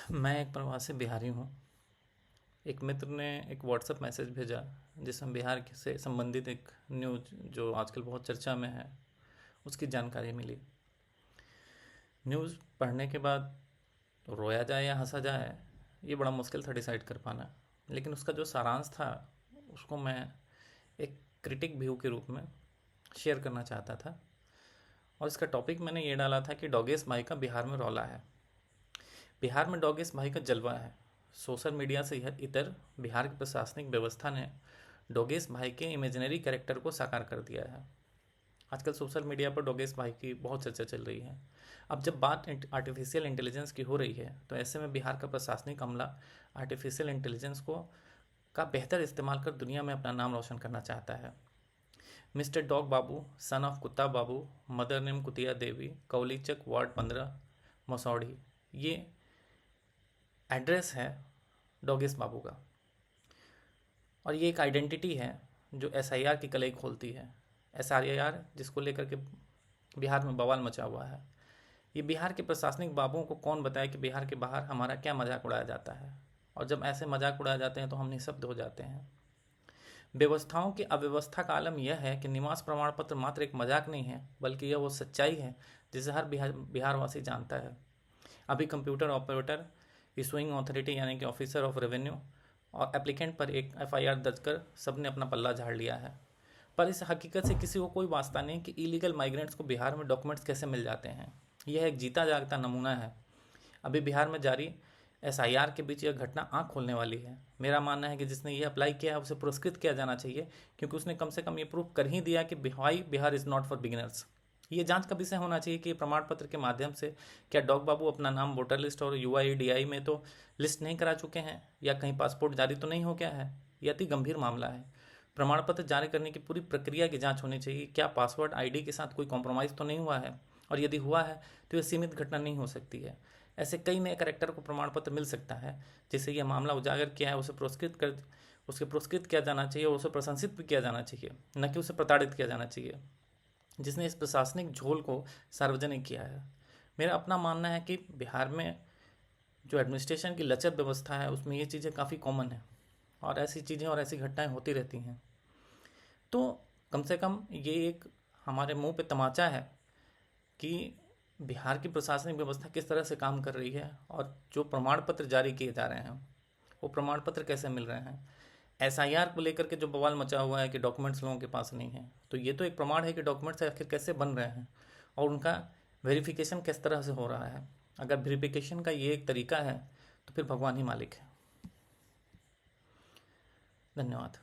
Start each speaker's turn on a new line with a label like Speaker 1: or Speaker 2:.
Speaker 1: मैं एक प्रवासी बिहारी हूँ। एक मित्र ने एक व्हाट्सएप मैसेज भेजा जिसमें बिहार से संबंधित एक न्यूज जो आजकल बहुत चर्चा में है उसकी जानकारी मिली। न्यूज़ पढ़ने के बाद रोया जाए या हंसा जाए ये बड़ा मुश्किल था डिसाइड कर पाना, लेकिन उसका जो सारांश था उसको मैं एक क्रिटिक व्यू के रूप में शेयर करना चाहता था। और इसका टॉपिक मैंने ये डाला था कि डॉगेश भाई का बिहार में रौला है। बिहार में डॉगेश भाई का जलवा है। सोशल मीडिया से यह इतर बिहार की प्रशासनिक व्यवस्था ने डोगेश भाई के इमेजिनरी कैरेक्टर को साकार कर दिया है। आजकल सोशल मीडिया पर डोगेश भाई की बहुत चर्चा चल रही है। अब जब बात आर्टिफिशियल इंटेलिजेंस की हो रही है तो ऐसे में बिहार का प्रशासनिक अमला आर्टिफिशियल इंटेलिजेंस को का बेहतर इस्तेमाल कर दुनिया में अपना नाम रोशन करना चाहता है। Mister dog Babu, son of कुत्ता बाबू, मदर नेम कुतिया देवी, कौलीचक वार्ड 15, मसौढ़ी, ये एड्रेस है डॉगेश बाबू का। और ये एक आइडेंटिटी है जो एसआईआर की कलई खोलती है। एसआईआर जिसको लेकर के बिहार में बवाल मचा हुआ है। ये बिहार के प्रशासनिक बाबुओं को कौन बताए कि बिहार के बाहर हमारा क्या मजाक उड़ाया जाता है, और जब ऐसे मजाक उड़ाए जाते हैं तो हम निःशब्द हो जाते हैं। व्यवस्थाओं की अव्यवस्था का आलम यह है कि निवास प्रमाण पत्र मात्र एक मजाक नहीं है, बल्कि यह वो सच्चाई है जिसे हर बिहारवासी जानता है। अभी कंप्यूटर ऑपरेटर, इशूइंग अथॉरिटी यानी कि ऑफिसर ऑफ रेवेन्यू और एप्लीकेंट पर एक एफआईआर दर्ज कर सबने अपना पल्ला झाड़ लिया है। पर इस हकीकत से किसी को कोई वास्ता नहीं कि इलीगल माइग्रेंट्स को बिहार में डॉक्यूमेंट्स कैसे मिल जाते हैं। यह एक जीता जागता नमूना है। अभी बिहार में जारी एसआईआर के बीच यह घटना आँख खोलने वाली है। मेरा मानना है कि जिसने ये अप्लाई किया है उसे पुरस्कृत किया जाना चाहिए, क्योंकि उसने कम से कम ये प्रूव कर ही दिया कि Bihar is not for beginners. ये जांच का विषय होना चाहिए कि प्रमाण पत्र के माध्यम से क्या डॉग बाबू अपना नाम वोटर लिस्ट और यूआईडीआई में तो लिस्ट नहीं करा चुके हैं, या कहीं पासपोर्ट जारी तो नहीं हो गया है। यह अति गंभीर मामला है। प्रमाण पत्र जारी करने की पूरी प्रक्रिया की जांच होनी चाहिए। क्या पासवर्ड आईडी के साथ कोई कॉम्प्रोमाइज़ तो नहीं हुआ है, और यदि हुआ है तो यह सीमित घटना नहीं हो सकती है। ऐसे कई नए करेक्टर को प्रमाण पत्र मिल सकता है जिसे यह मामला उजागर किया है उसे पुरस्कृत किया जाना चाहिए और उसे प्रशंसित भी किया जाना चाहिए, न कि उसे प्रताड़ित किया जाना चाहिए जिसने इस प्रशासनिक झोल को सार्वजनिक किया है। मेरा अपना मानना है कि बिहार में जो एडमिनिस्ट्रेशन की लचर व्यवस्था है उसमें ये चीज़ें काफ़ी कॉमन है, और ऐसी चीज़ें और ऐसी घटनाएं होती रहती हैं। तो कम से कम ये एक हमारे मुंह पे तमाचा है कि बिहार की प्रशासनिक व्यवस्था किस तरह से काम कर रही है, और जो प्रमाण पत्र जारी किए जा रहे हैं वो प्रमाण पत्र कैसे मिल रहे हैं। एसआईआर को लेकर के जो बवाल मचा हुआ है कि डॉक्यूमेंट्स लोगों के पास नहीं है, तो ये तो एक प्रमाण है कि डॉक्यूमेंट्स आखिर कैसे बन रहे हैं और उनका वेरिफिकेशन किस तरह से हो रहा है। अगर वेरिफिकेशन का ये एक तरीका है तो फिर भगवान ही मालिक है। धन्यवाद।